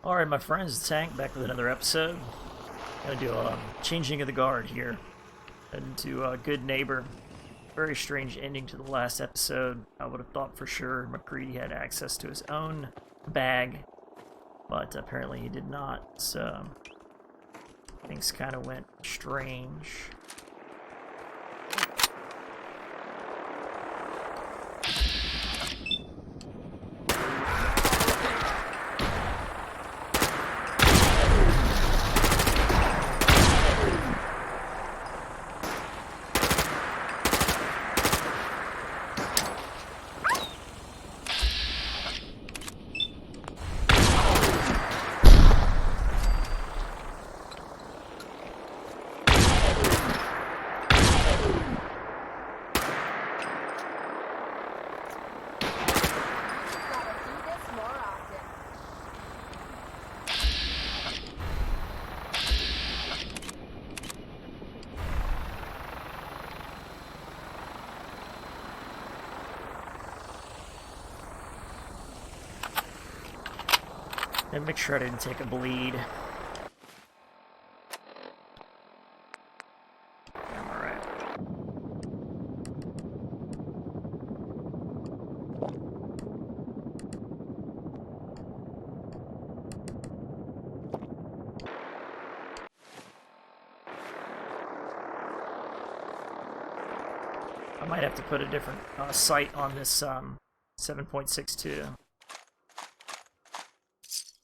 Alright, my friends, it's Hank, back with another episode. Gonna do a changing of the guard here. Heading to Good Neighbor. Very strange ending to the last episode. I would have thought for sure McCready had access to his own bag, but apparently he did not, so things kind of went strange. And make sure I didn't take a bleed. I'm alright. I might have to put a different sight on this 7.62.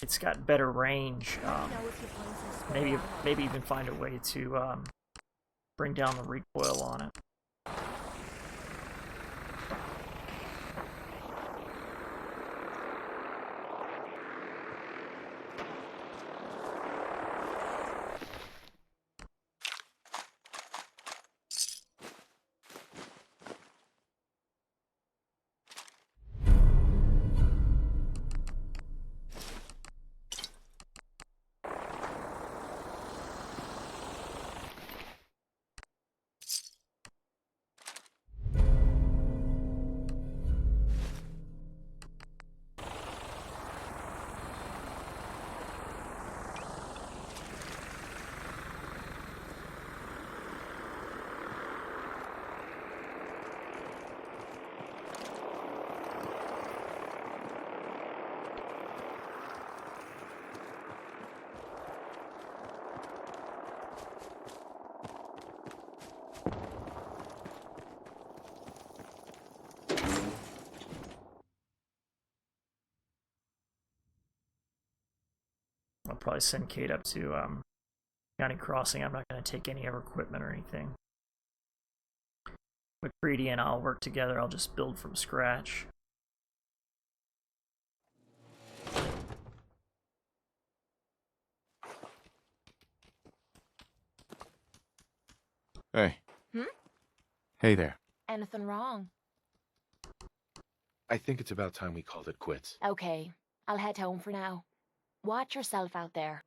It's got better range. Maybe even find a way to bring down the recoil on it. I'll probably send Kate up to County Crossing. I'm not going to take any of her equipment or anything. McCready and I'll work together. I'll just build from scratch. Hey. Hmm? Hey there. Anything wrong? I think it's about time we called it quits. Okay, I'll head home for now. Watch yourself out there.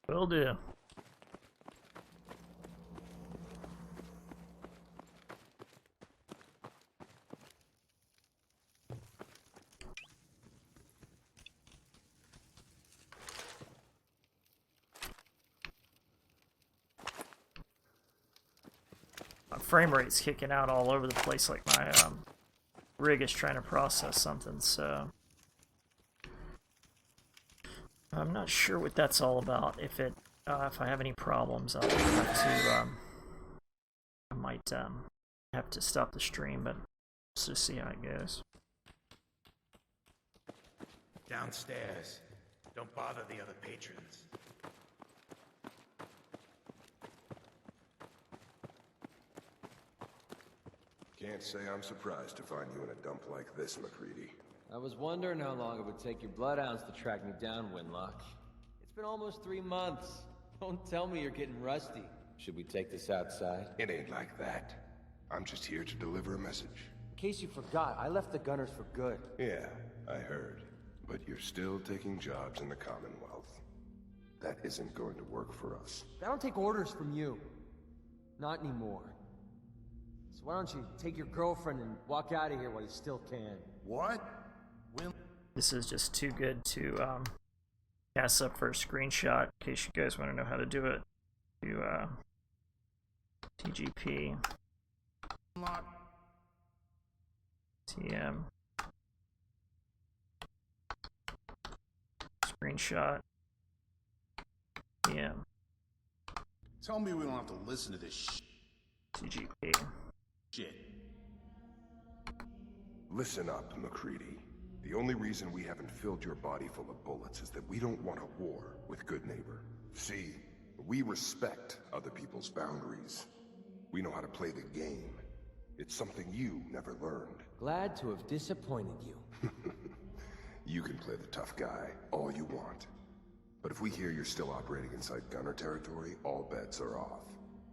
Will do. My frame rate's kicking out all over the place, like my rig is trying to process something, so I'm not sure what that's all about. If I have any problems, I'll have to I might have to stop the stream, but let's just see how it goes. Downstairs. Don't bother the other patrons. Can't say I'm surprised to find you in a dump like this, McCready. I was wondering how long it would take your bloodhounds to track me down, Winlock. It's been almost 3 months. Don't tell me you're getting rusty. Should we take this outside? It ain't like that. I'm just here to deliver a message. In case you forgot, I left the Gunners for good. Yeah, I heard. But you're still taking jobs in the Commonwealth. That isn't going to work for us. I don't take orders from you. Not anymore. So why don't you take your girlfriend and walk out of here while you still can? What? Will This is just too good to pass up for a screenshot in case you guys want to know how to do it. Do TGP TM screenshot TM Tell me we don't have to listen to this TGP. shit. Listen up, McCready. The only reason we haven't filled your body full of bullets is that we don't want a war with Good Neighbor. See, we respect other people's boundaries. We know how to play the game. It's something you never learned. Glad to have disappointed you. You can play the tough guy all you want. But if we hear you're still operating inside gunner territory, all bets are off.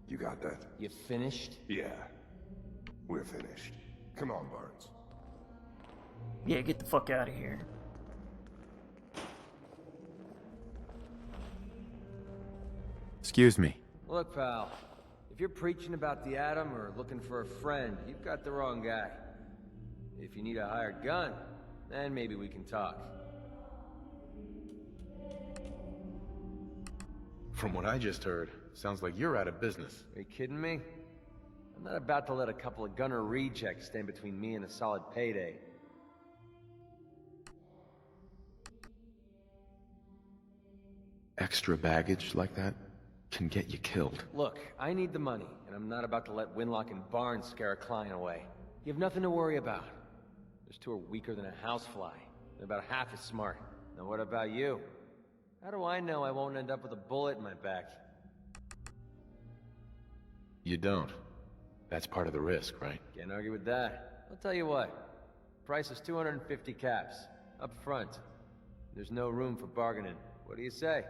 You got that? You finished? Yeah. We're finished. Come on, Barnes. Yeah, get the fuck out of here. Excuse me. Look, pal. If you're preaching about the atom or looking for a friend, you've got the wrong guy. If you need a hired gun, then maybe we can talk. From what I just heard, sounds like you're out of business. Are you kidding me? I'm not about to let a couple of gunner rejects stand between me and a solid payday. Extra baggage like that can get you killed. Look, I need the money, and I'm not about to let Winlock and Barnes scare a client away. You have nothing to worry about. Those two are weaker than a housefly. They're about half as smart. Now what about you? How do I know I won't end up with a bullet in my back? You don't. That's part of the risk, right? Can't argue with that. I'll tell you what. Price is 250 caps. Up front. There's no room for bargaining. What do you say?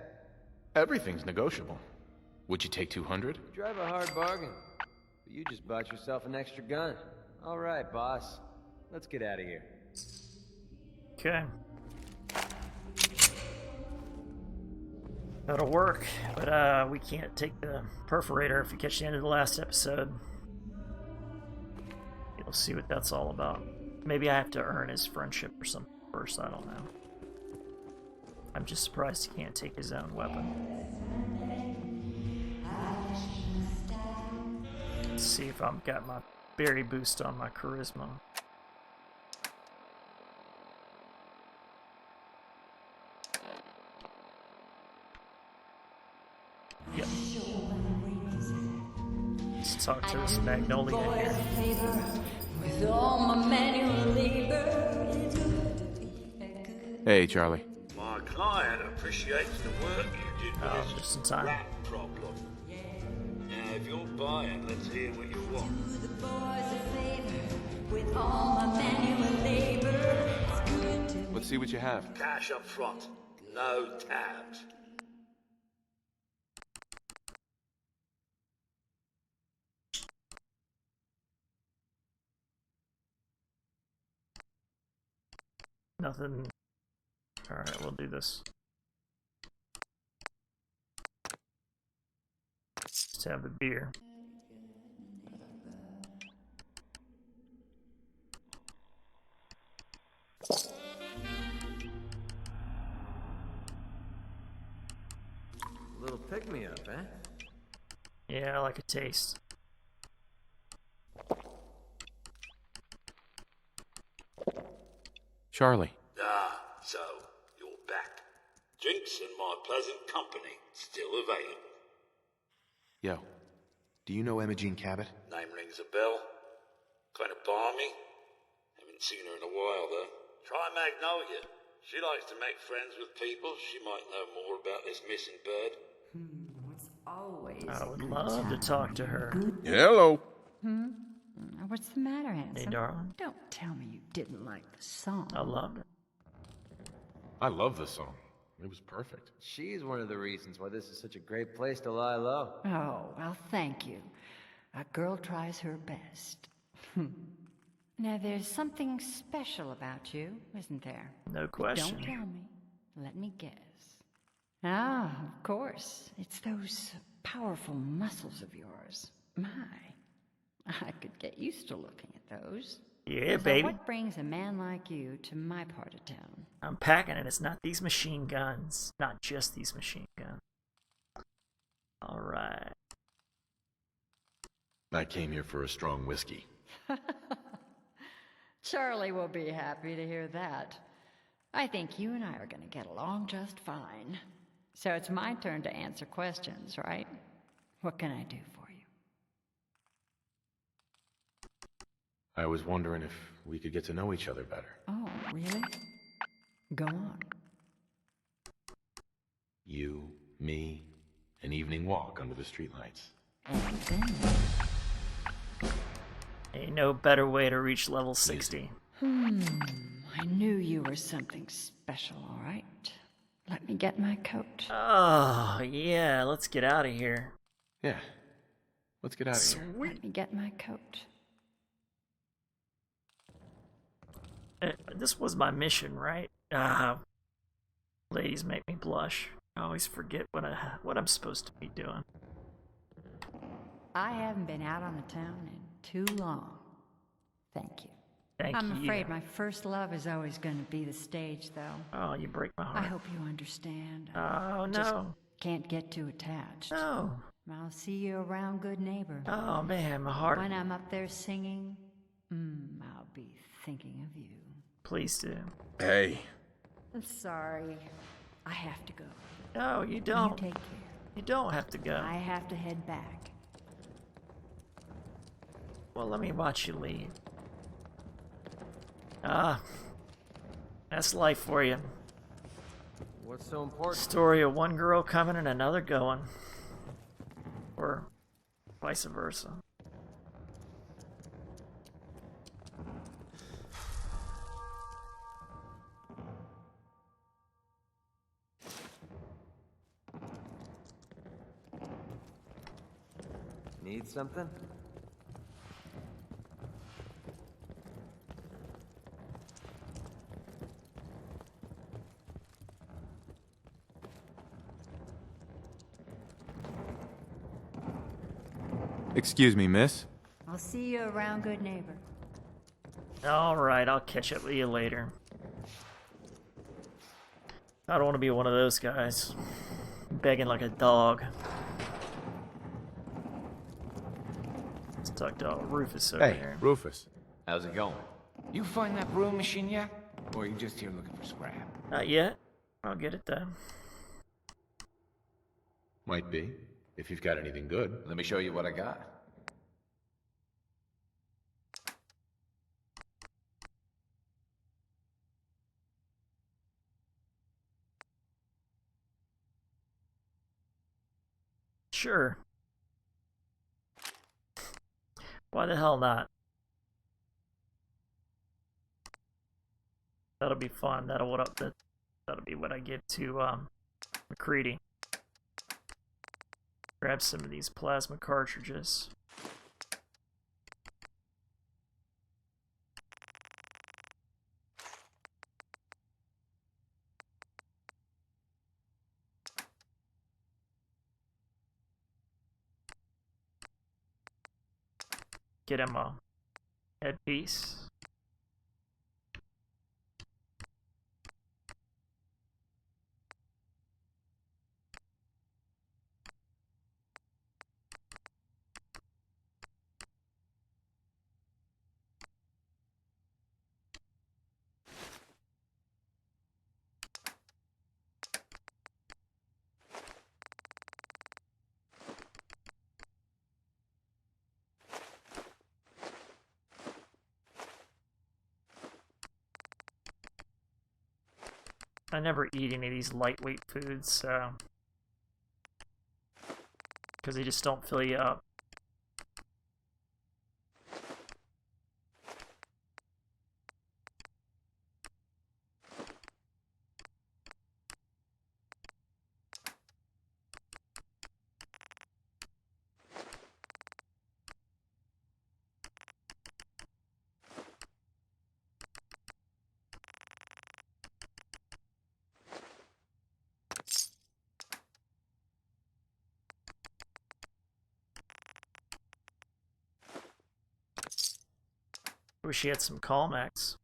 Everything's negotiable. Would you take 200? You drive a hard bargain. But you just bought yourself an extra gun. All right, boss. Let's get out of here. Okay. That'll work, but we can't take the perforator if you catch the end of the last episode. You'll see what that's all about. Maybe I have to earn his friendship or something first, I don't know. I'm just surprised he can't take his own weapon. Let's see if I've got my berry boost on my charisma. Yep. Let's talk to this Magnolia here. Hey, Charlie. My client appreciates the work you did with Oh, this just in time. rat problem. Now, if you're buying, let's hear what you want. Let's see what you have. Cash up front, no tabs. Nothing. Alright, we'll do this. Just have a beer. A little pick-me-up, eh? Yeah, I like a taste. Charlie. Ah, so, you're back. Drinks and my pleasant company still available. Yo. Do you know Imogene Cabot? Name rings a bell. Kind of balmy. Haven't seen her in a while, though. Try Magnolia. She likes to make friends with people. She might know more about this missing bird. It's always I would love to talk to her. Hello. What's the matter, handsome? Hey, darling. Don't tell me you didn't like the song. I loved it. I love this song. It was perfect. She's one of the reasons why this is such a great place to lie low. Oh, well, thank you. A girl tries her best. Now, there's something special about you, isn't there? No question. Don't tell me. Let me guess. Ah, of course. It's those powerful muscles of yours. My, I could get used to looking at those. Yeah, So baby. what brings a man like you to my part of town? I'm packing it. It's not these machine guns. Not just these machine guns. Alright. I came here for a strong whiskey. Charlie will be happy to hear that. I think you and I are going to get along just fine. So it's my turn to answer questions, right? What can I do for you? I was wondering if we could get to know each other better. Oh, really? Go on. You, me, an evening walk under the streetlights. And then... Ain't no better way to reach level 60. I knew you were something special, all right. Let me get my coat. Oh, yeah, let's get out of here. Yeah. Let's get out of here. Let me get my coat. This was my mission, right? Ladies make me blush. I always forget what I'm supposed to be doing. I haven't been out on the town in too long. Thank you. Thank you. I'm afraid my first love is always going to be the stage, though. Oh, you break my I heart. hope you understand. Oh, Just no. can't get too attached. No. I'll see you around, good neighbor. Oh, man, my heart. When I'm up there singing, I'll be thinking of you. Please do. Hey. Sorry, I have to go. No, you You don't. take care. You don't have to go. I have to head back. Well, let me watch you leave. That's life for you. What's so important? Story of one girl coming and another going. Or vice versa. Need something? Excuse me, miss. I'll see you around, good neighbor. Alright, I'll catch up with you later. I don't want to be one of those guys. Begging like a dog. Stuck to Rufus over Hey, here. Rufus. How's it going? You find that brewing machine yet? Or are you just here looking for scrap? Not yet. I'll get it though. Might be, if you've got anything good. Let me show you what I got. Sure. Why the hell not? That'll be fun. That'll be what I give to McCready. Grab some of these plasma cartridges. Get him a headpiece. I never eat any of these lightweight foods, so... because they just don't fill you up. Wish he had some callbacks.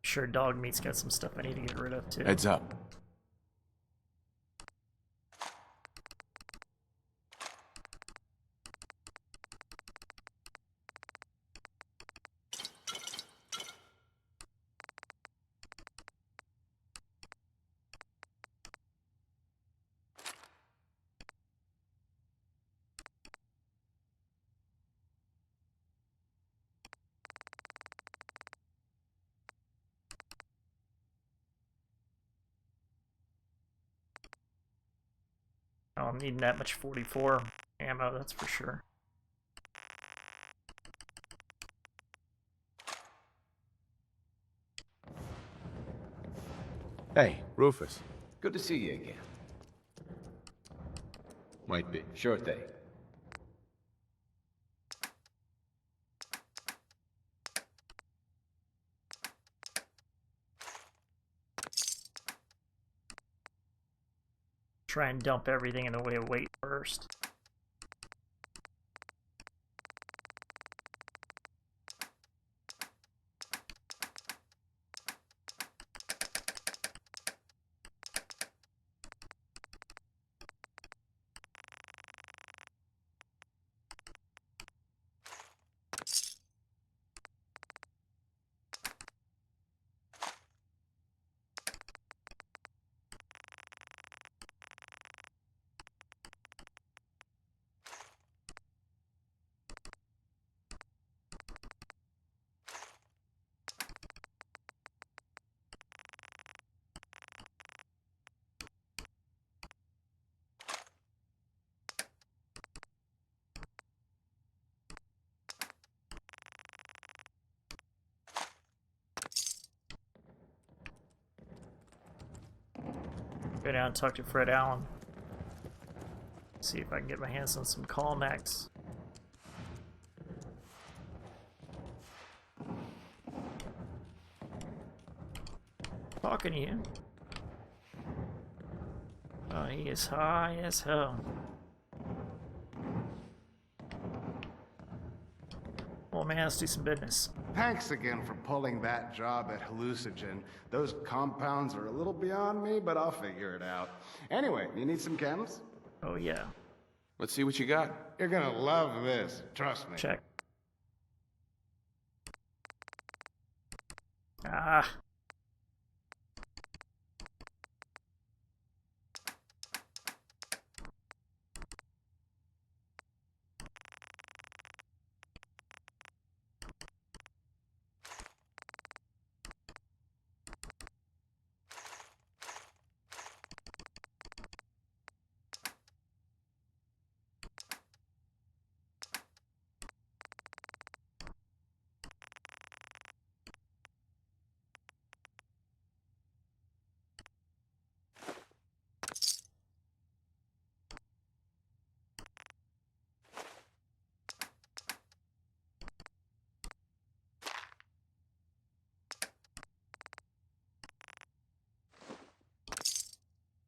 Sure, dog meat's got some stuff I need to get rid of too. Heads up. Oh, I'm needing that much 44 ammo, that's for sure. Hey, Rufus. Good to see you again. Might be. Sure thing. Try and dump everything in the way of weight first. Go down and talk to Fred Allen. See if I can get my hands on some callbacks. Talking to you. Oh, he is high as hell. Well, man, let's do some business. Thanks again for pulling that job at Hallucinogen. Those compounds are a little beyond me, but I'll figure it out. Anyway, you need some chems? Oh, yeah. Let's see what you got. You're gonna love this, trust me. Check. Ah.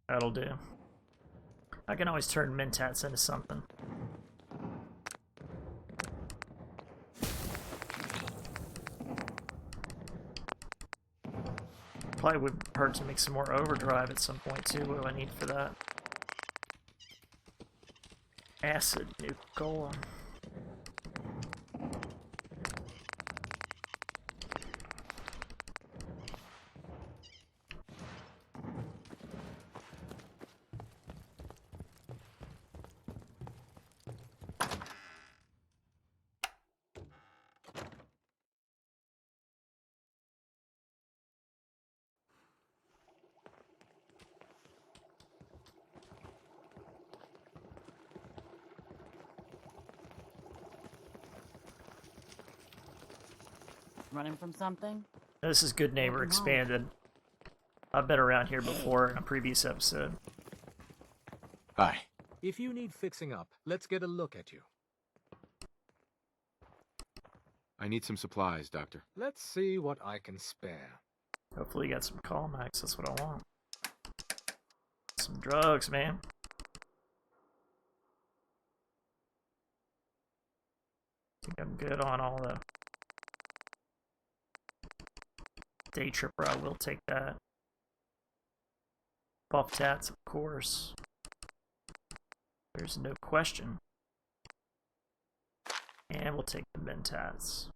That'll do. I can always turn mentats into something. Probably would hurt to make some more overdrive at some point too. What do I need for that? Acid nuclear. Running from something? This is Good Neighbor Expanded. I've been around here before in a previous episode. Bye. If you need fixing up, let's get a look at you. I need some supplies, Doctor. Let's see what I can spare. Hopefully you got some Calmax, that's what I want. Some drugs, man. I think I'm good on all the Day Tripper. I will take that. Buff Tats, of course. There's no question. And we'll take the Mentats.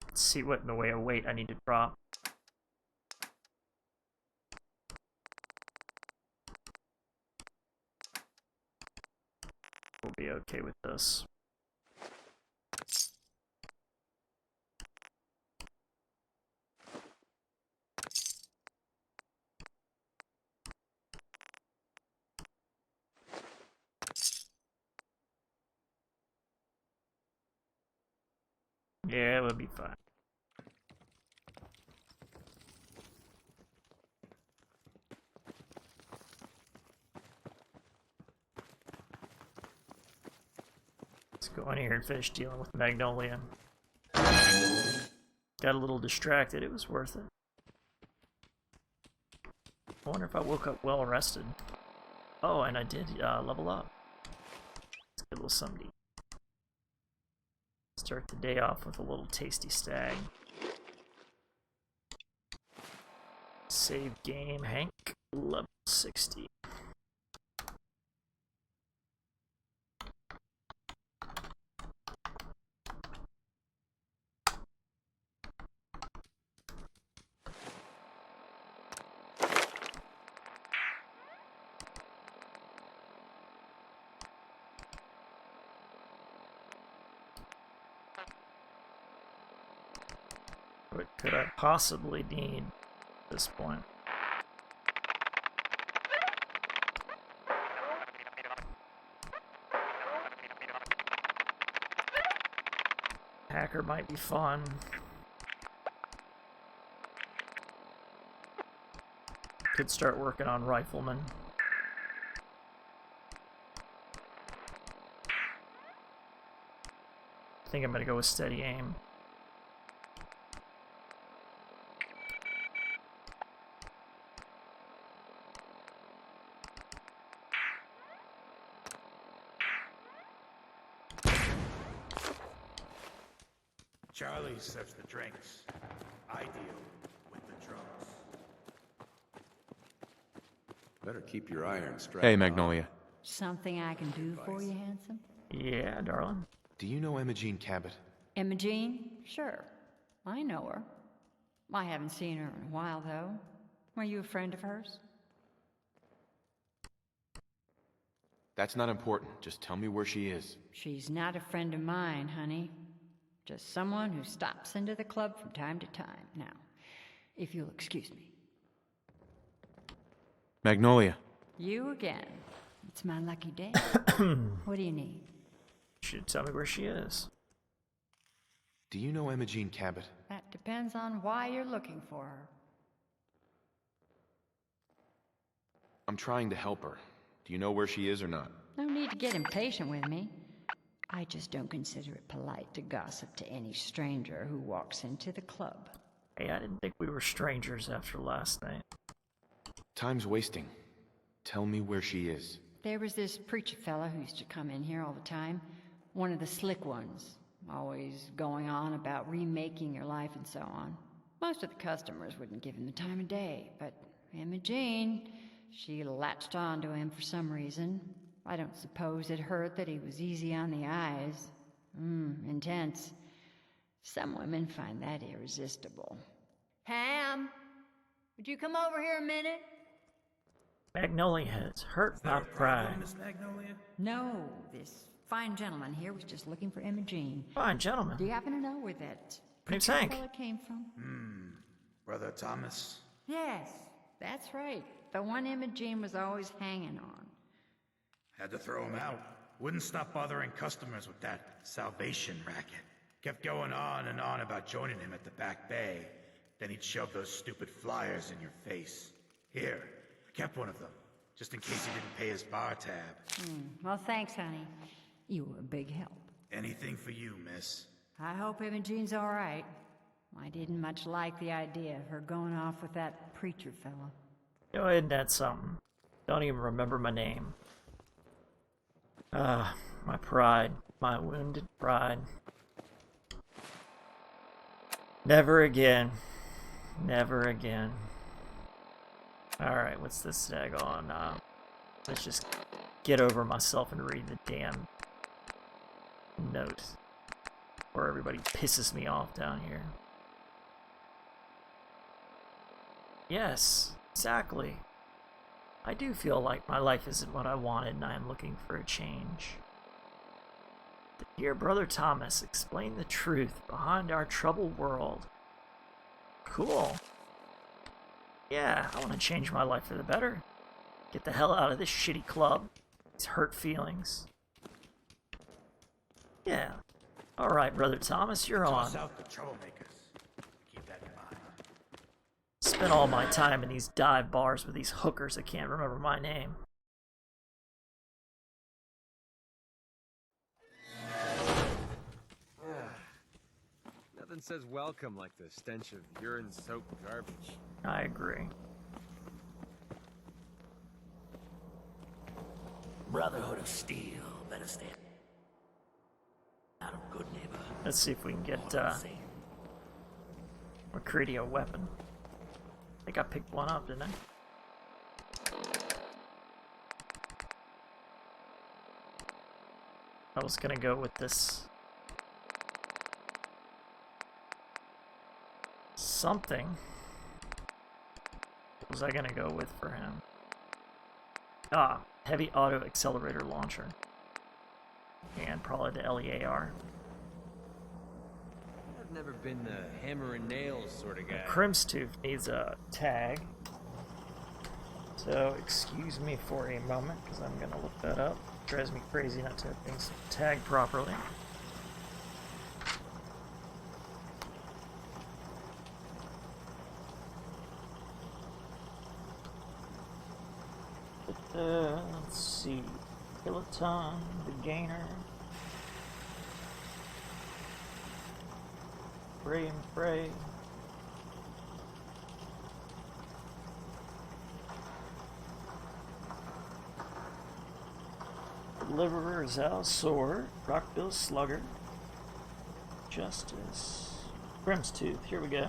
Let's see what in the way of weight I need to drop. We'll be okay with this. Yeah, it would be fine. Let's go in here and finish dealing with Magnolia. Got a little distracted, it was worth it. I wonder if I woke up well rested. Oh, and I did level up. Let's get a little something. Start the day off with a little tasty stag. Save game, Hank, level 60. What could I possibly need at this point? Hacker might be fun. Could start working on Rifleman. I think I'm gonna go with Steady Aim. Charlie serves the drinks. I deal with the drunks. Better keep your iron strapped. Hey, Magnolia. Something I can do for you, handsome? Yeah, darling. Do you know Imogene Cabot? Imogene? Sure. I know her. I haven't seen her in a while, though. Were you a friend of hers? That's not important. Just tell me where she is. She's not a friend of mine, honey. Just someone who stops into the club from time to time. Now, if you'll excuse me. Magnolia. You again. It's my lucky day. What do you need? Should tell me where she is. Do you know Imogene Cabot? That depends on why you're looking for her. I'm trying to help her. Do you know where she is or not? No need to get impatient with me. I just don't consider it polite to gossip to any stranger who walks into the club. Hey, I didn't think we were strangers after last night. Time's wasting. Tell me where she is. There was this preacher fella who used to come in here all the time. One of the slick ones. Always going on about remaking your life and so on. Most of the customers wouldn't give him the time of day, but Imogene, she latched on to him for some reason. I don't suppose it hurt that he was easy on the eyes. Intense. Some women find that irresistible. Ham, would you come over here a minute? Magnolia has hurt my pride. Miss Magnolia? No, this fine gentleman here was just looking for Imogene. Fine gentleman. Do you happen to know where that Name's preacher Hank. fella came from? Brother Thomas? Yes, That's right. The one Immersion was always hanging on. Had to throw him out. Wouldn't stop bothering customers with that salvation racket. Kept going on and on about joining him at the back bay. Then he'd shove those stupid flyers in your face. Here, I kept one of them, just in case he didn't pay his bar tab. Well, thanks, honey. You were a big help. Anything for you, miss. I hope Immersion's all right. I didn't much like the idea of her going off with that preacher fella. Go ahead and add something. Don't even remember my name. My pride. My wounded pride. Never again. Never again. Alright, what's this daggone? Let's just get over myself and read the damn note. Where everybody pisses me off down here. Yes, exactly. I do feel like my life isn't what I wanted and I am looking for a change. Dear Brother Thomas, explain the truth behind our troubled world. Cool. Yeah, I want to change my life for the better. Get the hell out of this shitty club. These hurt feelings. Yeah. Alright, Brother Thomas, you're on. Toss out the troublemakers. Keep that in mind. Spent all my time in these dive bars with these hookers that can't remember my name. Nothing says welcome like the stench of urine-soaked garbage. I agree. Brotherhood of Steel, better stand out of good neighbor. Let's see if we can get McCready a weapon. I think I picked one up, didn't I? I was gonna go with this something. What was I gonna go with for him? Heavy auto accelerator launcher. And probably the LEAR. I've never been the hammer and nails sort of guy. Crimstooth needs a tag. So excuse me for a moment, because I'm gonna look that up. It drives me crazy not to have things tagged properly. Let's see. Kiloton, the gainer. Spray and pray. Deliverer, Zal, Sword, Rockbill, Slugger, Justice, Grimstooth. Here we go.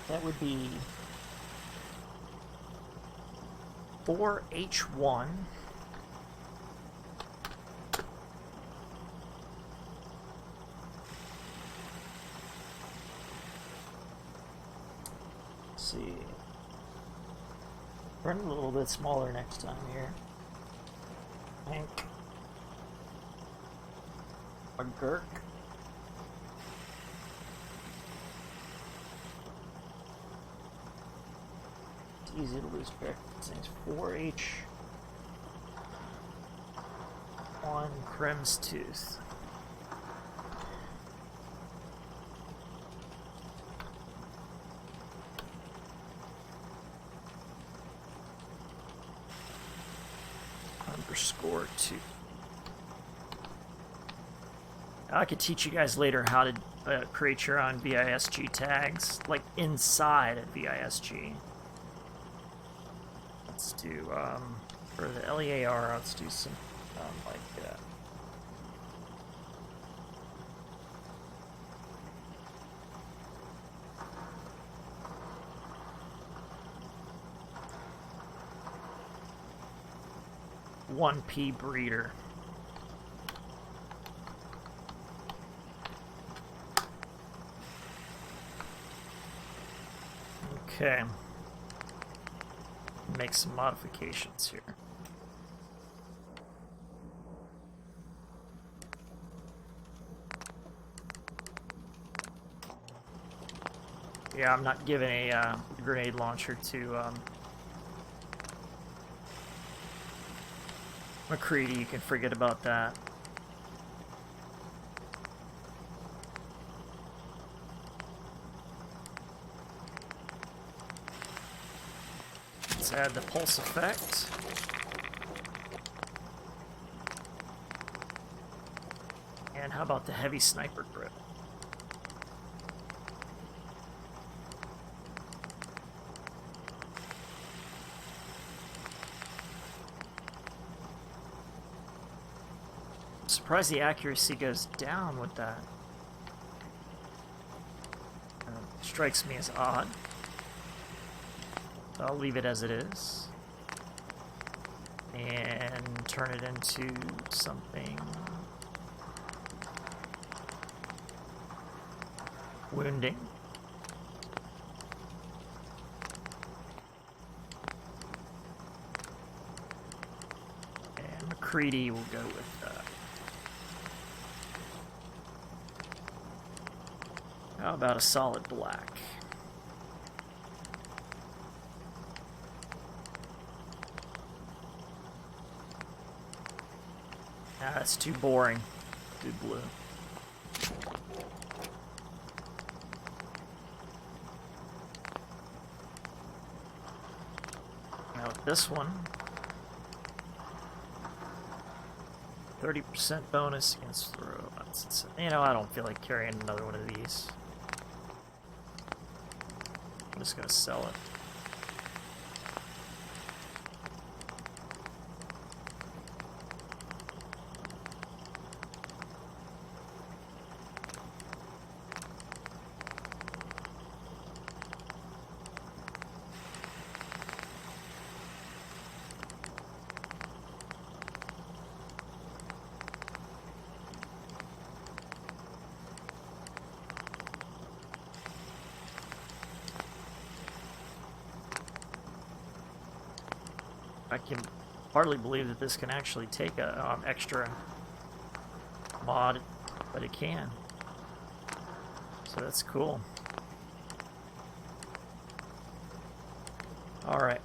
That would be 4H1. Let's see. Run a little bit smaller next time here. Hank. A Gurk. Easy to lose track. This thing's 4H1 Crimstooth. _2. I could teach you guys later how to create your own VIS-G tags, like inside of VIS-G. Let's do, for the LEAR, let's do some, like that. One P breeder. Okay. Make some modifications here. Yeah, I'm not giving a grenade launcher to McCready. You can forget about that. Let's add the pulse effect. And how about the heavy sniper grip? I'm surprised the accuracy goes down with that. Strikes me as odd. So I'll leave it as it is. And turn it into something wounding. And McCready will go with how about a solid black? Ah, that's too boring. Too blue. Now with this one, 30% bonus against throw. You know, I don't feel like carrying another one of these. I'm just gonna sell it. I can hardly believe that this can actually take a extra mod, but it can. So that's cool. All right.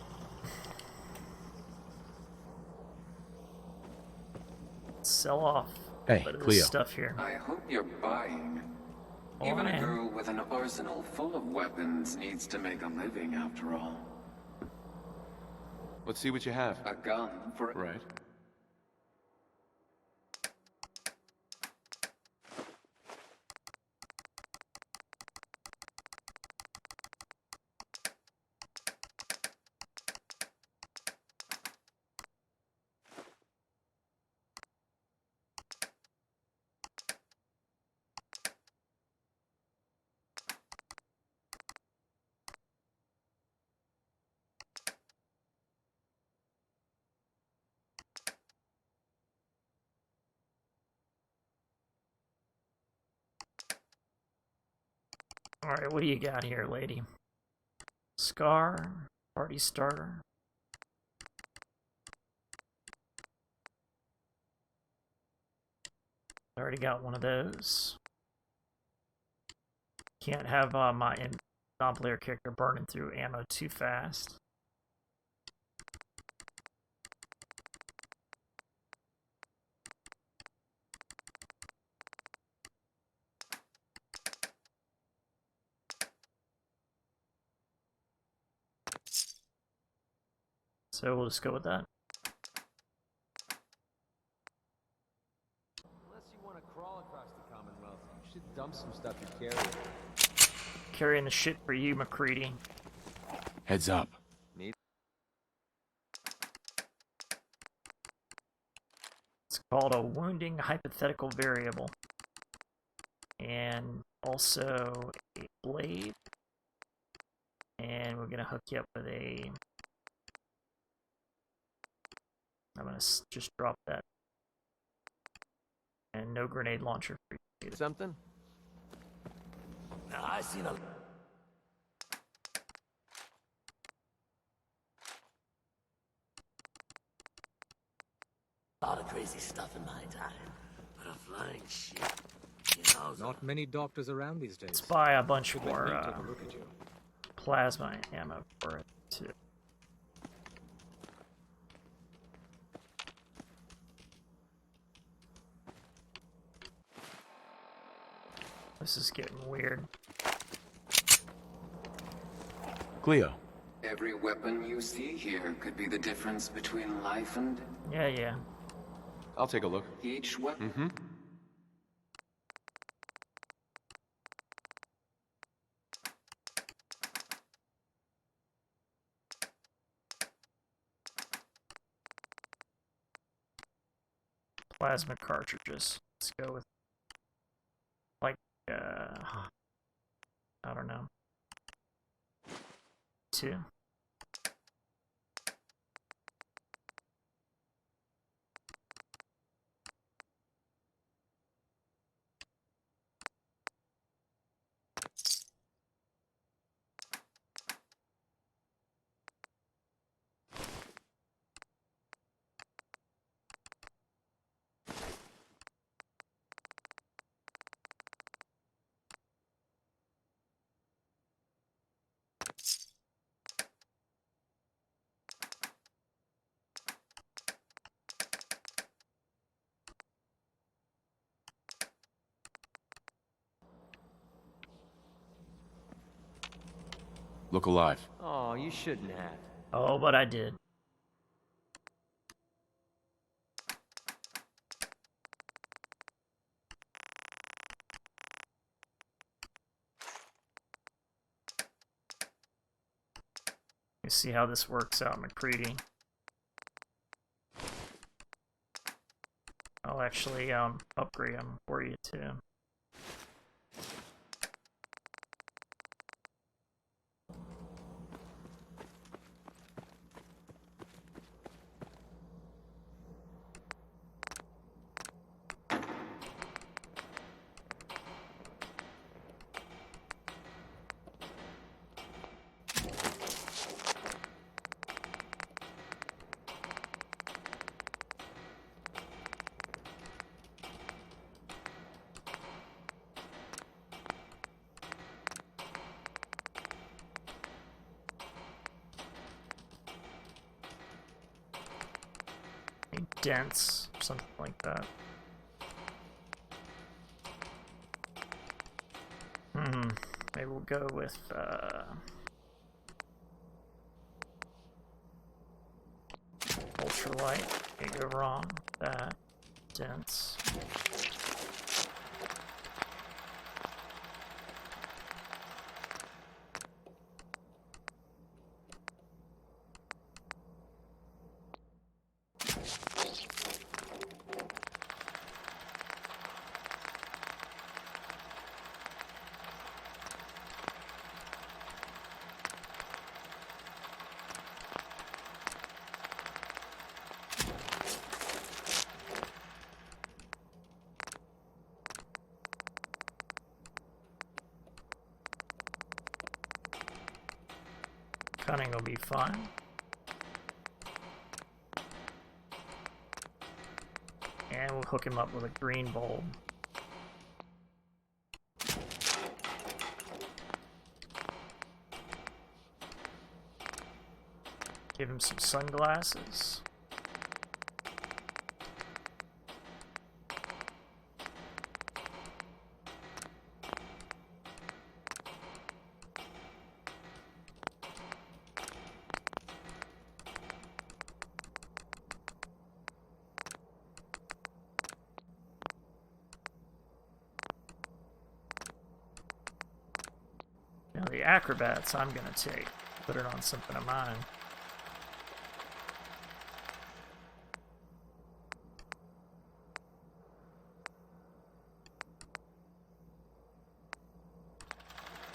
Sell off a bit of this stuff here. I hope you're buying. Oh, Even man. a girl with an arsenal full of weapons needs to make a living after all. Let's see what you have. A gun for... Right. Alright, what do you got here, lady? Scar, party starter. I already got one of those. Can't have my non-player character burning through ammo too fast. So we'll just go with that. Unless you want to crawl across the Commonwealth, you should dump some stuff you carry. Carrying the shit for you, McCready. Heads up. Need It's called a wounding hypothetical variable. And also a blade. And we're going to hook you up with a... I'm going to just drop that. And no grenade launcher for you. something? Now, I seen a lot of crazy stuff in my time, but a flying ship, you know. Not many doctors around these days. Let's buy a bunch Should more let me take a look at you. plasma ammo for it too. This is getting weird. Cleo. Every weapon you see here could be the difference between life and... Yeah. I'll take a look. Each weapon? Mm-hmm. Plasma cartridges. Let's go with, like, I don't know. 2. Look alive. Oh, you shouldn't have. Oh, but I did. You see how this works out, McCready. I'll actually upgrade them for you too. Dense, something like that. Maybe we'll go with ultralight. Can't go wrong with that. Dense. Cunning will be fun. And we'll hook him up with a green bulb. Give him some sunglasses. Now the acrobats I'm gonna take, put it on something of mine.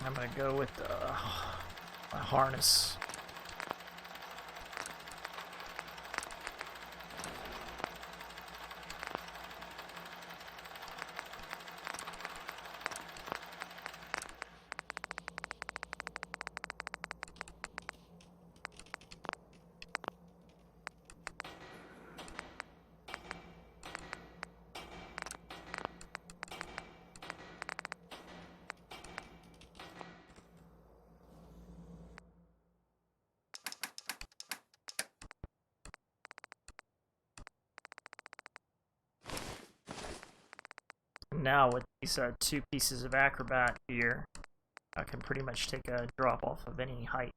I'm gonna go with a harness. now with these 2 pieces of acrobat here, I can pretty much take a drop off of any height.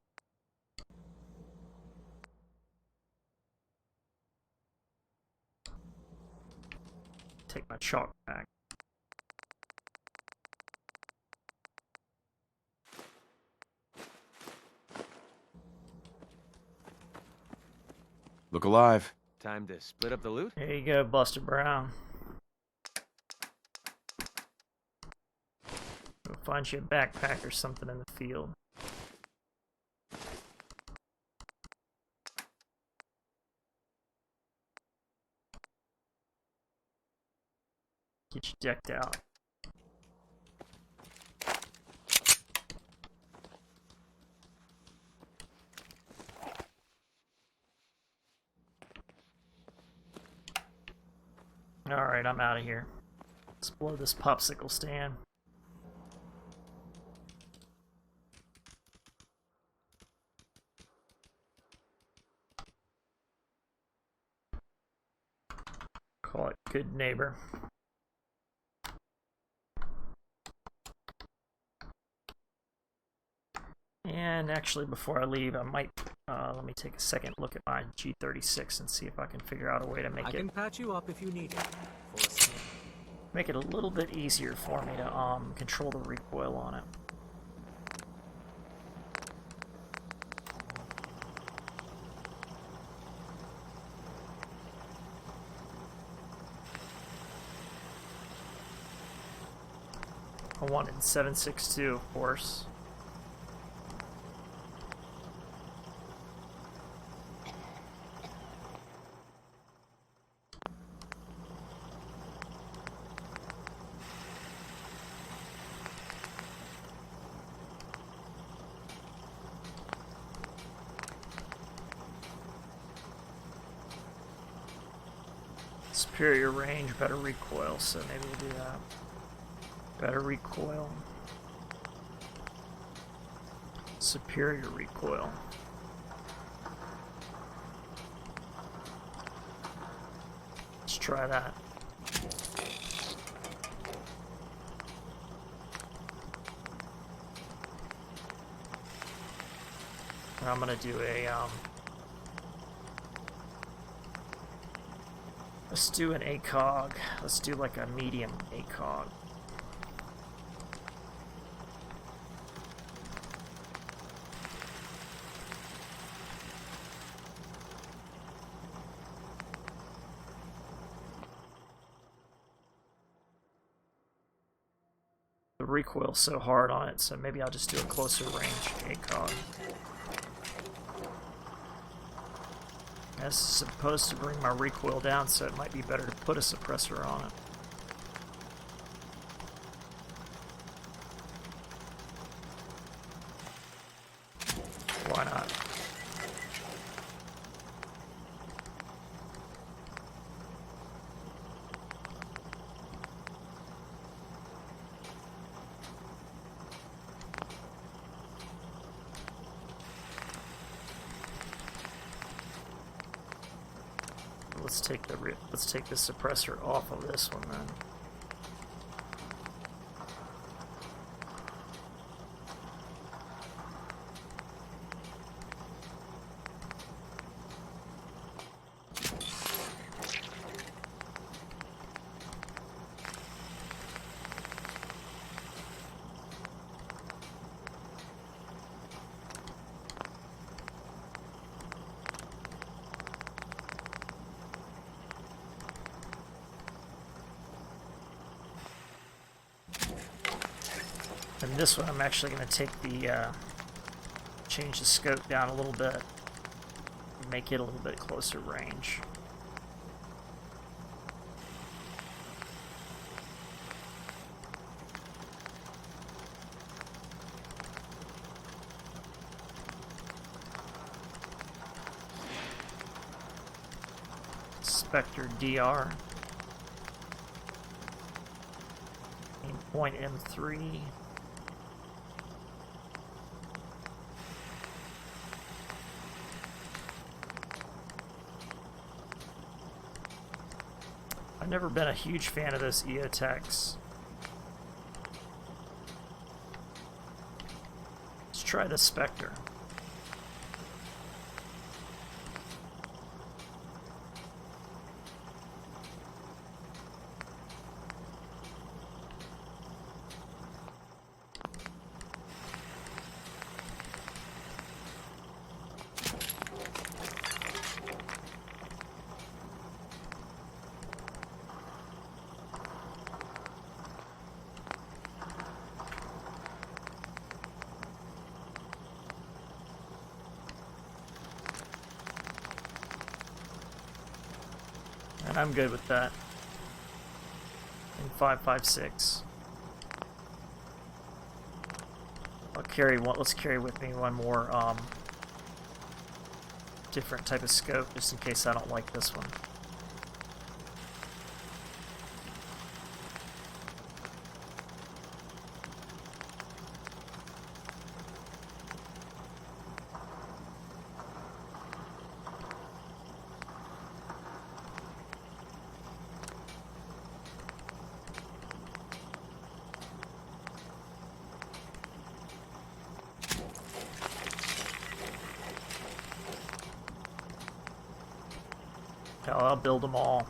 Take my chalk back. Look alive. Time to split up the loot? There you go, Buster Brown. Go find you a backpack or something in the field. Get you decked out. Alright, I'm out of here. Let's blow this popsicle stand. Call it good neighbor. And actually, before I leave, I might let me take a second look at my G36 and see if I can figure out a way to make I can patch you up if you need it. Make it a little bit easier for me to control the recoil on it. I wanted 7.62, of course. Superior range, better recoil, so maybe we'll do that. Better recoil. Superior recoil. Let's try that. And I'm gonna do a let's do an ACOG. Let's do like a medium ACOG. The recoil's so hard on it, so maybe I'll just do a closer range ACOG. This is supposed to bring my recoil down, so it might be better to put a suppressor on it. Why not? Let's take the suppressor off of this one then. And this one I'm actually going to take the, change the scope down a little bit, and make it a little bit closer range. Spectre DR. Point M3. I've never been a huge fan of those EOTechs. try the Spectre. And I'm good with that. In 5.56. I'll carry one. Let's carry with me one more different type of scope, just in case I don't like this one. Hell, I'll build them all.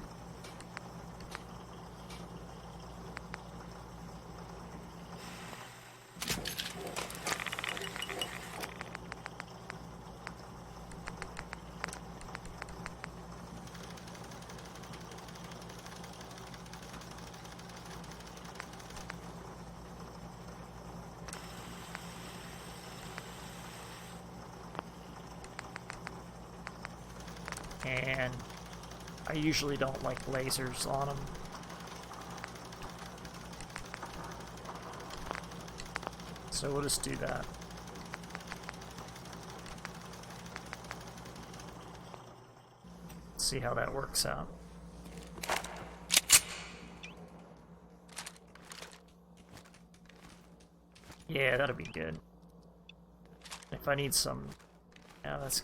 And I usually don't like lasers on them. So we'll just do that. See how that works out. Yeah, that'll be good. If I need some... Yeah, that's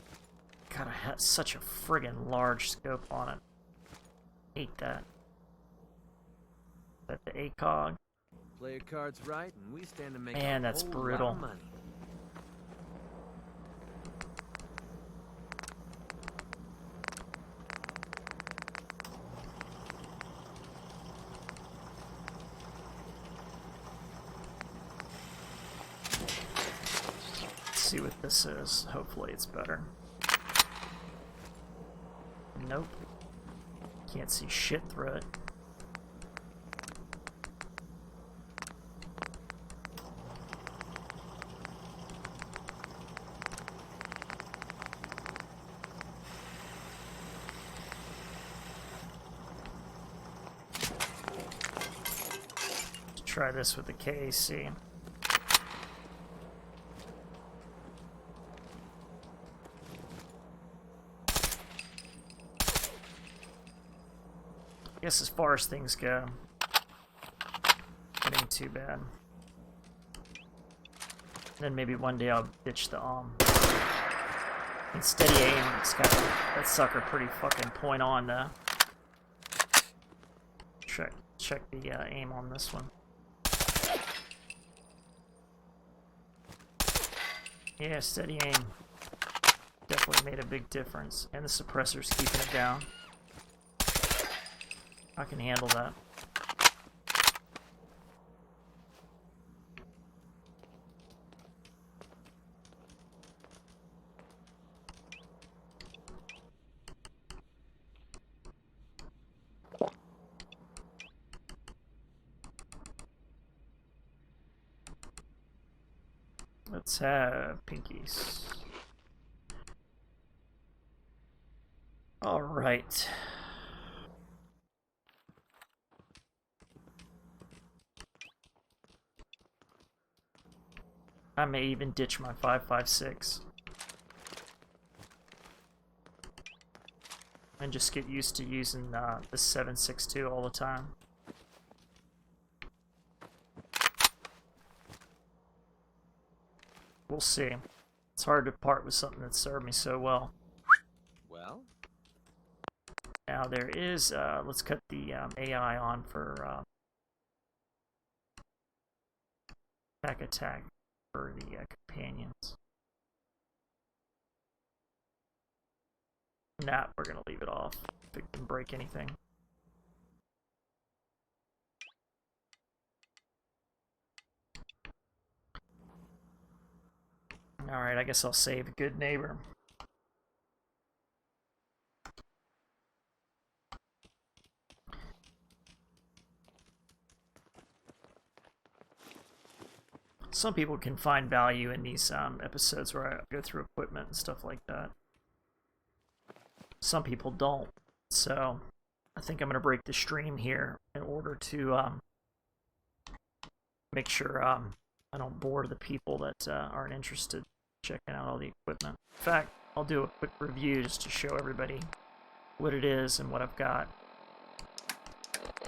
gotta have such a friggin' large scope on it. Hate that. But the ACOG. Play your cards right, and we stand to make Man, that's brutal. Lot of money. Let's see what this is. Hopefully it's better. Nope. Can't see shit through it. Let's try this with the KAC. I guess as far as things go, it ain't too bad. Then maybe one day I'll ditch the and steady aim. It's got that sucker pretty fucking point on though. Check the aim on this one. Yeah, steady aim definitely made a big difference, and the suppressor's keeping it down. I can handle that. Let's have pinkies. All right. I may even ditch my 5.56 and just get used to using the 7.62 all the time. We'll see. It's hard to part with something that served me so well. Well? Now there is, let's cut the AI on for back attack. for the companions. Nah, we're gonna leave it off if it can break anything. Alright, I guess I'll save Good Neighbor. Some people can find value in these episodes where I go through equipment and stuff like that. Some people don't. So I think I'm going to break the stream here in order to make sure I don't bore the people that aren't interested in checking out all the equipment. In fact, I'll do a quick review just to show everybody what it is and what I've got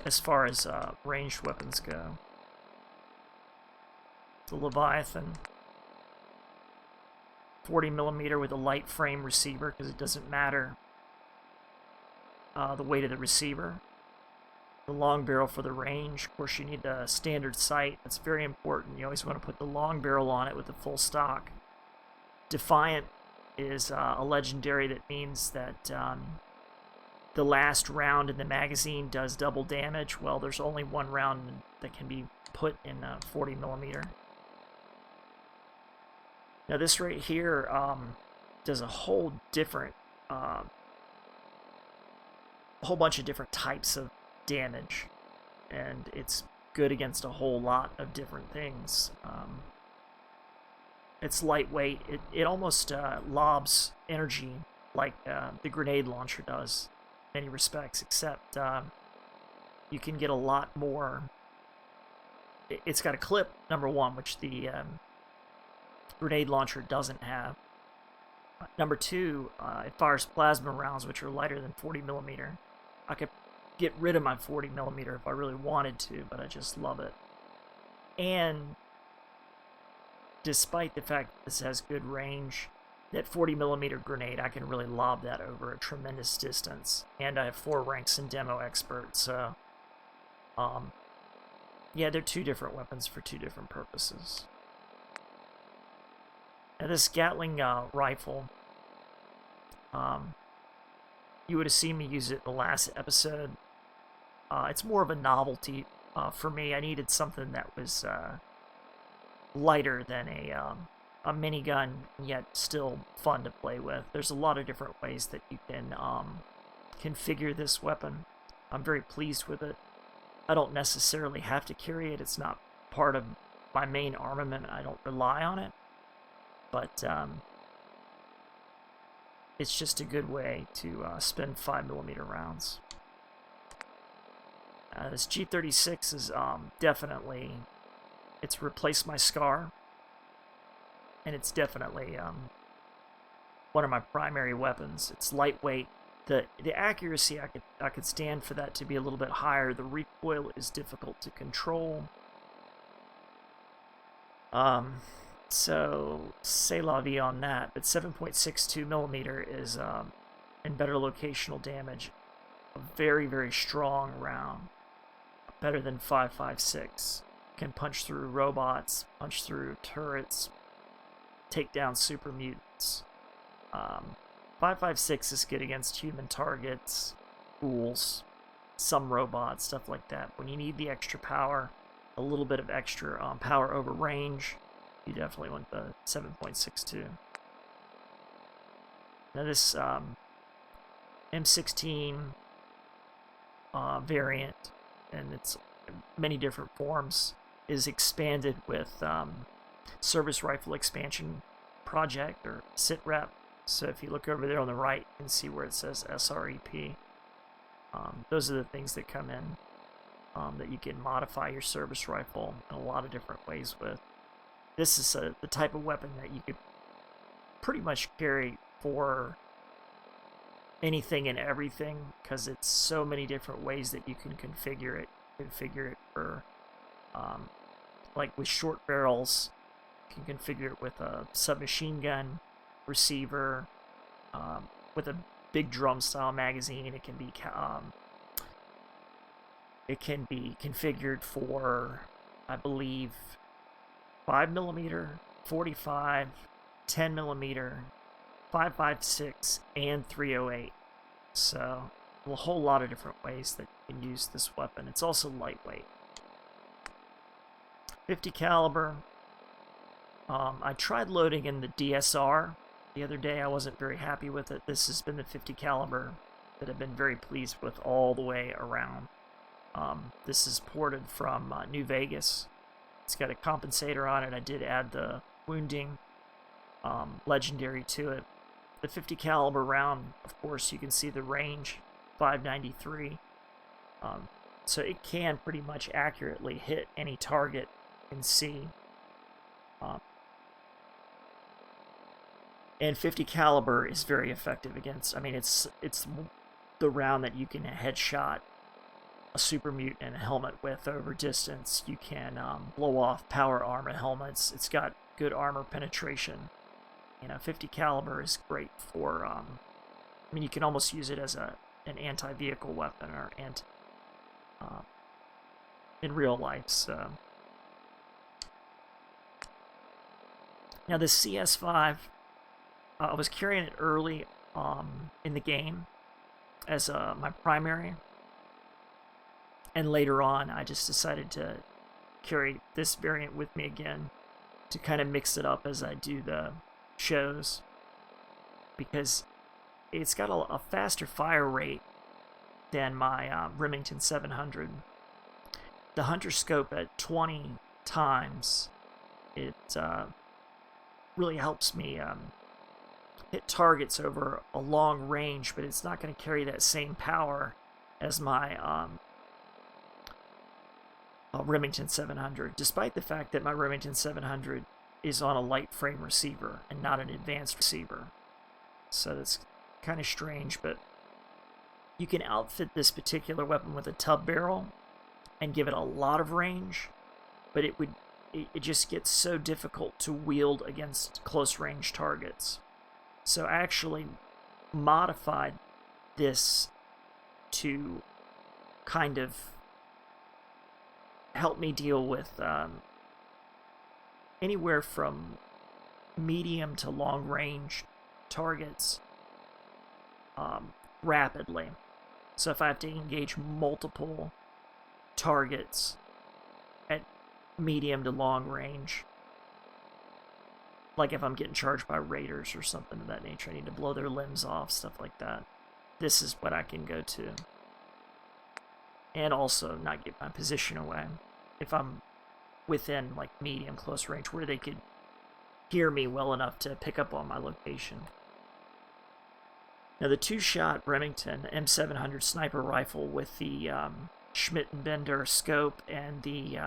as far as ranged weapons go. The Leviathan, 40mm with a light frame receiver, because it doesn't matter the weight of the receiver. The long barrel for the range. Of course, you need the standard sight. That's very important. You always want to put the long barrel on it with the full stock. Defiant is a legendary that means that the last round in the magazine does double damage. Well, there's only one round that can be put in 40mm. Now this right here does a whole different, a whole bunch of different types of damage, and it's good against a whole lot of different things. It's lightweight. It almost lobs energy like the grenade launcher does in many respects, except you can get a lot more. It's got a clip, number one, which the grenade launcher doesn't have. Number two, it fires plasma rounds, which are lighter than 40mm. I could get rid of my 40mm if I really wanted to, but I just love it. And despite the fact that this has good range, that 40mm grenade, I can really lob that over a tremendous distance. And I have 4 ranks in Demo Expert, so yeah, they're two different weapons for two different purposes. Now this Gatling rifle, you would have seen me use it in the last episode. It's more of a novelty for me. I needed something that was lighter than a minigun, yet still fun to play with. There's a lot of different ways that you can configure this weapon. I'm very pleased with it. I don't necessarily have to carry it. It's not part of my main armament. I don't rely on it. But it's just a good way to spend 5mm rounds. This G36 is definitely, it's replaced my SCAR, and it's definitely one of my primary weapons. It's lightweight. The accuracy, I could stand for that to be a little bit higher. The recoil is difficult to control. So, c'est la vie on that. But 7.62mm is, and better locational damage, a very, very strong round. Better than 5.56. Can punch through robots, punch through turrets, take down super mutants. 5.56 is good against human targets, fools, some robots, stuff like that. When you need the extra power, a little bit of extra power over range, you definitely want the 7.62. Now this M16 variant, and its many different forms, is expanded with Service Rifle Expansion Project, or SITREP. So if you look over there on the right, you can see where it says SREP. Those are the things that come in that you can modify your service rifle in a lot of different ways with. This is the type of weapon that you could pretty much carry for anything and everything, because it's so many different ways that you can configure it. Configure it for, like with short barrels, you can configure it with a submachine gun receiver, with a big drum style magazine. It can be configured for, I believe, 5mm 45, 10 millimeter, 5.56, and 308. So a whole lot of different ways that you can use this weapon. It's also lightweight. 50 caliber. I tried loading in the DSR the other day. I wasn't very happy with it. This has been the 50 caliber that I've been very pleased with all the way around. This is ported from New Vegas. It's got a compensator on it. I did add the wounding legendary to it. The 50 caliber round, of course, you can see the range, 593. So it can pretty much accurately hit any target and see. And 50 caliber is very effective against, I mean, it's the round that you can headshot a super mutant in a helmet with over distance. You can blow off power armor helmets. It's got good armor penetration. 50 caliber is great for, I mean, you can almost use it as an anti-vehicle weapon or in real life. So now the CS5, I was carrying it early in the game as my primary, and later on I just decided to carry this variant with me again to kind of mix it up as I do the shows, because it's got a faster fire rate than my Remington 700. The Hunter scope at 20 times, it really helps me hit targets over a long range, but it's not going to carry that same power as my Remington 700, despite the fact that my Remington 700 is on a light frame receiver and not an advanced receiver. So that's kind of strange, but you can outfit this particular weapon with a tub barrel and give it a lot of range, but it just gets so difficult to wield against close range targets. So I actually modified this to kind of help me deal with anywhere from medium to long range targets rapidly. So if I have to engage multiple targets at medium to long range, like if I'm getting charged by raiders or something of that nature, I need to blow their limbs off, stuff like that, this is what I can go to. And also not get my position away if I'm within like medium close range where they could hear me well enough to pick up on my location. Now the two-shot Remington M700 sniper rifle with the Schmidt & Bender scope and the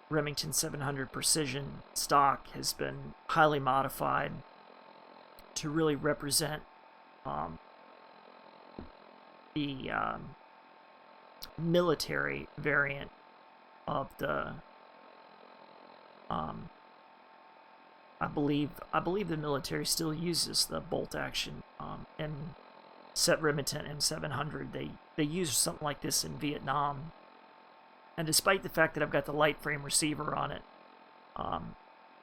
Remington 700 precision stock has been highly modified to really represent the military variant of the I believe the military still uses the bolt action Remington M700. They used something like this in Vietnam, and despite the fact that I've got the light frame receiver on it,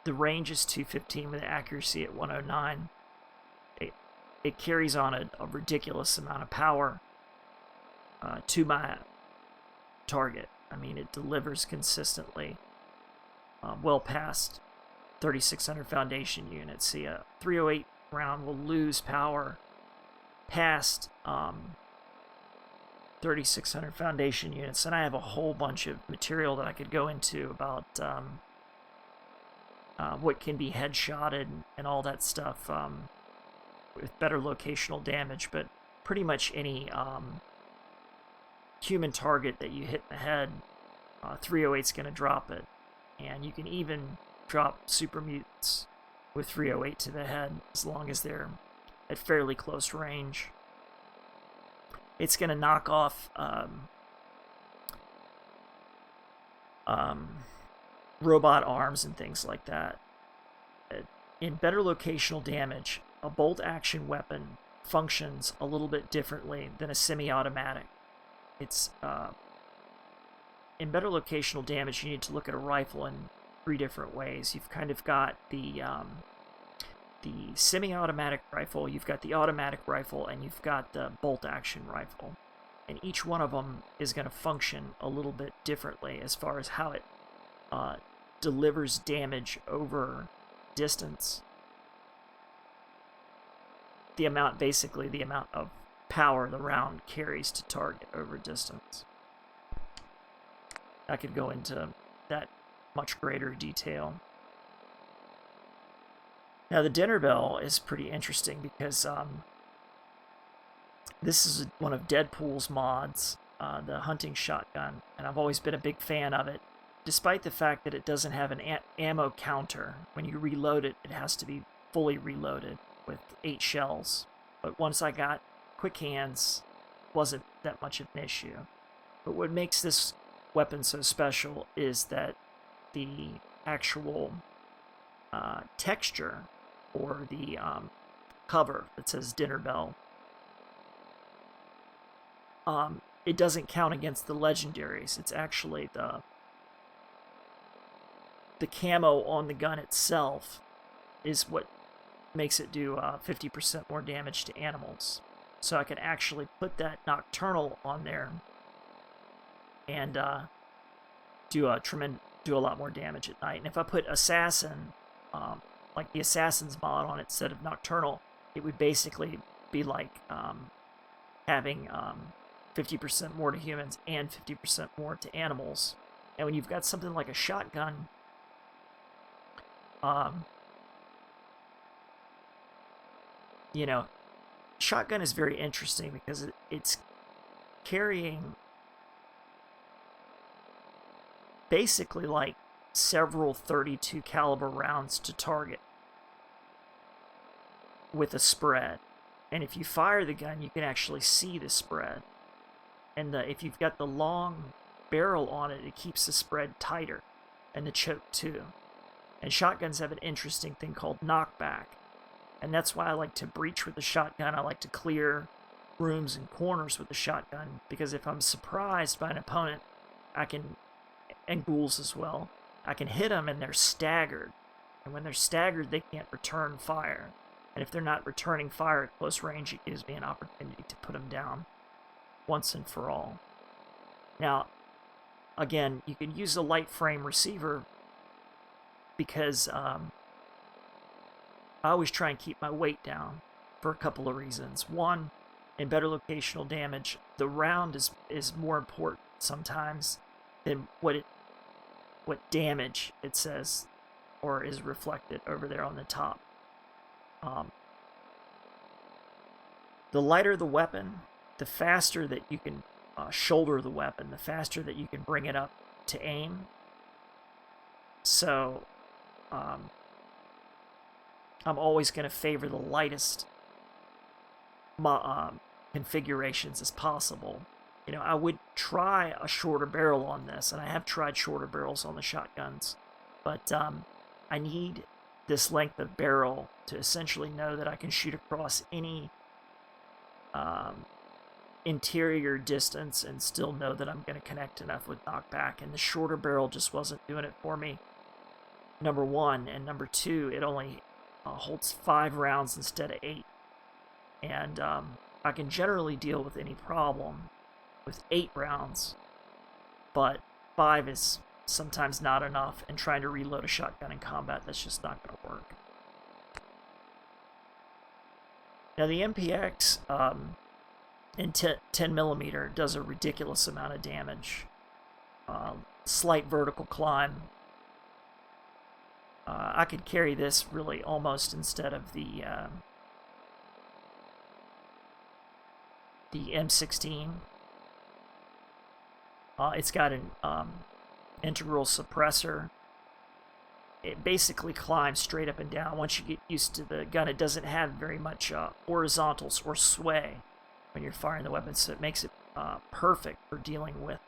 the range is 215 with accuracy at 109. It carries on a ridiculous amount of power to my target. I mean, it delivers consistently well past 3600 foundation units. See, a 308 round will lose power past 3600 foundation units, and I have a whole bunch of material that I could go into about what can be headshotted and all that stuff with better locational damage, but pretty much any human target that you hit in the head, 308's going to drop it. And you can even drop super mutants with 308 to the head as long as they're at fairly close range. It's going to knock off robot arms and things like that. In better locational damage, a bolt action weapon functions a little bit differently than a semi-automatic. It's in better locational damage, you need to look at a rifle and three different ways. You've kind of got the semi-automatic rifle, you've got the automatic rifle, and you've got the bolt-action rifle. And each one of them is going to function a little bit differently as far as how it delivers damage over distance. Basically the amount of power the round carries to target over distance. I could go into that much greater detail. Now the dinner bell is pretty interesting because this is one of Deadpool's mods, the hunting shotgun, and I've always been a big fan of it, despite the fact that it doesn't have an ammo counter. When you reload it, it has to be fully reloaded with 8 shells. But once I got quick hands, it wasn't that much of an issue. But what makes this weapon so special is that the actual texture, or the cover that says dinner bell, it doesn't count against the legendaries. It's actually the camo on the gun itself is what makes it do 50% more damage to animals. So I can actually put that Nocturnal on there and do a lot more damage at night. And if I put Assassin, like the Assassin's mod on it instead of Nocturnal, it would basically be like having 50% more to humans and 50% more to animals. And when you've got something like a shotgun, you know, shotgun is very interesting because it's carrying basically like several 32 caliber rounds to target with a spread. And if you fire the gun, you can actually see the spread. And if you've got the long barrel on it, it keeps the spread tighter, and the choke too. And shotguns have an interesting thing called knockback. And that's why I like to breach with the shotgun. I like to clear rooms and corners with the shotgun, because if I'm surprised by an opponent, and ghouls as well, I can hit them and they're staggered. And when they're staggered, they can't return fire. And if they're not returning fire at close range, it gives me an opportunity to put them down once and for all. Now, again, you can use a light frame receiver because I always try and keep my weight down for a couple of reasons. One, in better locational damage, the round is more important sometimes than what damage it says or is reflected over there on the top. The lighter the weapon, the faster that you can shoulder the weapon, the faster that you can bring it up to aim. So I'm always going to favor the lightest configurations as possible. You know, I would try a shorter barrel on this, and I have tried shorter barrels on the shotguns, but I need this length of barrel to essentially know that I can shoot across any interior distance and still know that I'm going to connect enough with knockback, and the shorter barrel just wasn't doing it for me, number one, and number two, it only holds 5 rounds instead of 8, and I can generally deal with any problem with 8 rounds, but 5 is sometimes not enough, and trying to reload a shotgun in combat, that's just not going to work. Now the MPX in 10mm does a ridiculous amount of damage. Slight vertical climb. I could carry this really almost instead of the M16. It's got an integral suppressor. It basically climbs straight up and down. Once you get used to the gun, it doesn't have very much horizontals or sway when you're firing the weapon, so it makes it perfect for dealing with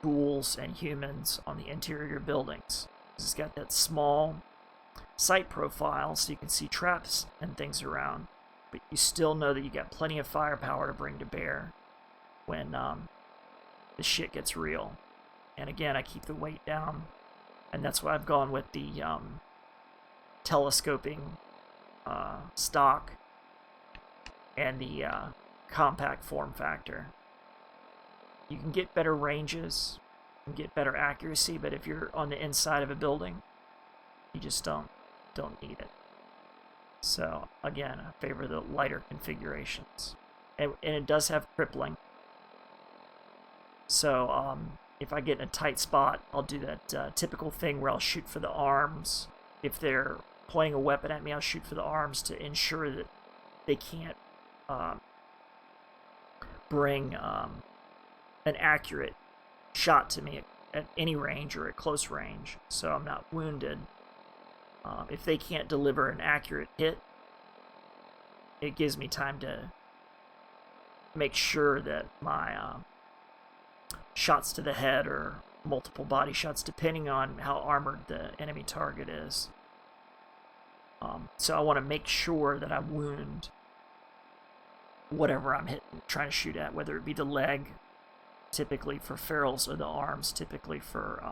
ghouls and humans on the interior buildings. It's got that small sight profile, so you can see traps and things around, but you still know that you got plenty of firepower to bring to bear when the shit gets real. And again, I keep the weight down And that's why I've gone with the telescoping stock and the compact form factor. You can get better ranges and get better accuracy, but if you're on the inside of a building, you just don't need it. So again, I favor the lighter configurations, and it does have crippling. So if I get in a tight spot, I'll do that typical thing where I'll shoot for the arms. If they're pointing a weapon at me, I'll shoot for the arms to ensure that they can't bring an accurate shot to me at any range or at close range, so I'm not wounded. If they can't deliver an accurate hit, it gives me time to make sure that my shots to the head or multiple body shots, depending on how armored the enemy target is. So I want to make sure that I wound whatever I'm trying to shoot at, whether it be the leg, typically for ferals, or the arms, typically for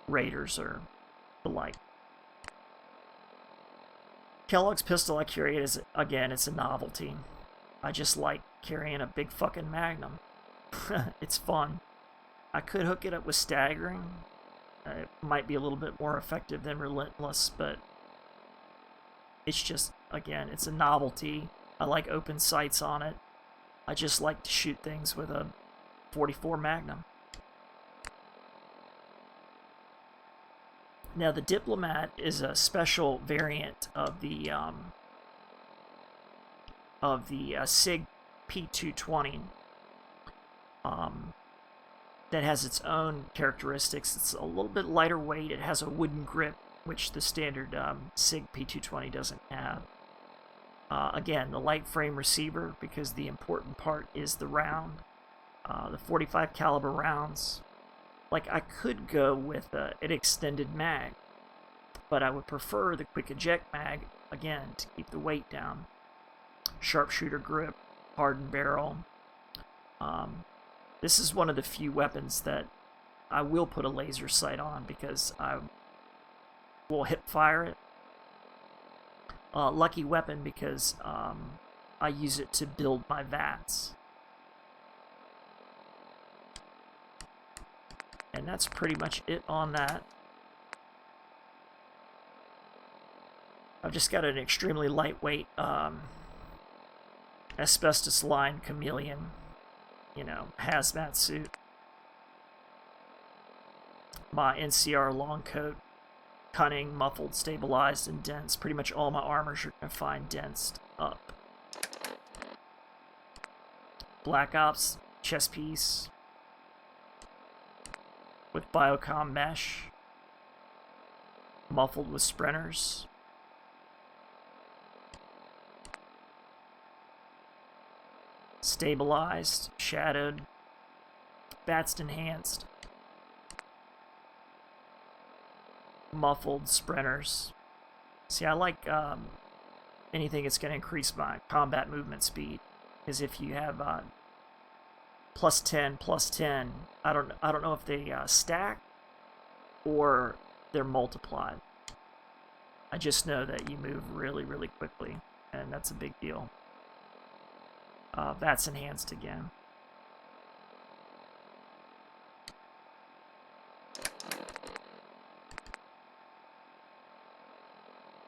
raiders or the like. Kellogg's pistol I carry is, again, it's a novelty. I just like carrying a big fucking Magnum. It's fun. I could hook it up with staggering. It might be a little bit more effective than Relentless, but it's just, again, it's a novelty. I like open sights on it. I just like to shoot things with a 44 Magnum. Now, the Diplomat is a special variant of the SIG P220 that has its own characteristics. It's a little bit lighter weight. It has a wooden grip, which the standard SIG P220 doesn't have. Again, the light frame receiver, because the important part is the round. The 45 caliber rounds. Like, I could go with an extended mag, but I would prefer the quick eject mag, again, to keep the weight down. Sharpshooter grip, hardened barrel. This is one of the few weapons that I will put a laser sight on, because I will hip fire it. Lucky weapon, because I use it to build my VATs. And that's pretty much it on that. I've just got an extremely lightweight asbestos-lined chameleon, hazmat suit. My NCR long coat, cunning, muffled, stabilized, and dense. Pretty much all my armors you're going to find densed up. Black Ops chest piece with biocom mesh, muffled with sprinters. Stabilized, shadowed, BATS enhanced, muffled sprinters. See, I like anything that's going to increase my combat movement speed, because if you have +10, +10, I don't know if they stack or they're multiplied. I just know that you move really, really quickly, and that's a big deal. That's enhanced again.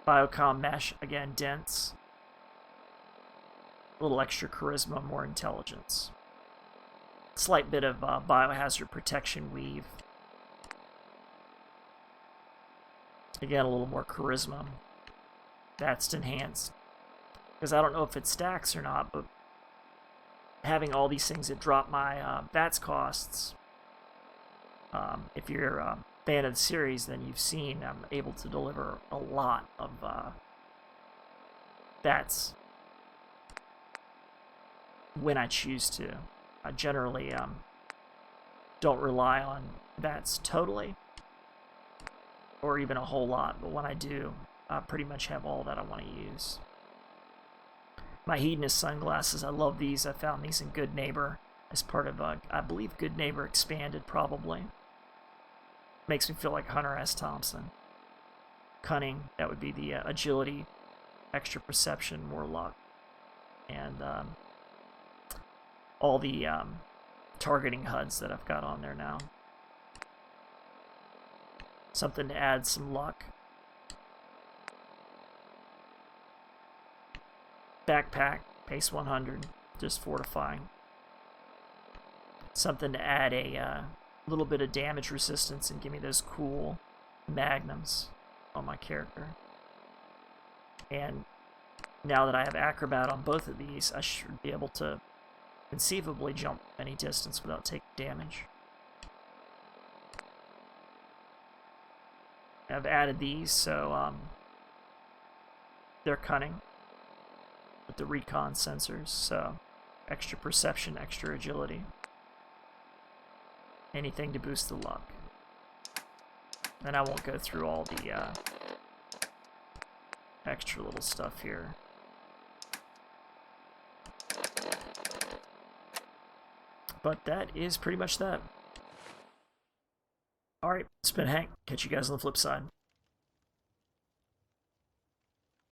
Biocom mesh, again, dense. A little extra charisma, more intelligence. Slight bit of biohazard protection weave. Again, a little more charisma. That's enhanced. Because I don't know if it stacks or not, but having all these things that drop my VATS costs, if you're a fan of the series, then you've seen I'm able to deliver a lot of VATS when I choose to. I generally don't rely on VATS totally, or even a whole lot, but when I do, I pretty much have all that I want to use. My Hedonist sunglasses, I love these. I found these in Good Neighbor as part of, I believe Good Neighbor Expanded, probably. makes me feel like Hunter S. Thompson. Cunning, that would be the agility, extra perception, more luck, and all the targeting HUDs that I've got on there now. Something to add some luck. Backpack, pace 100, just fortifying. Something to add a little bit of damage resistance and give me those cool magnums on my character. And now that I have Acrobat on both of these, I should be able to conceivably jump any distance without taking damage. I've added these, so they're cunning with the recon sensors, so extra perception, extra agility. Anything to boost the luck. And I won't go through all the extra little stuff here. But that is pretty much that. Alright, it's been Hank. Catch you guys on the flip side.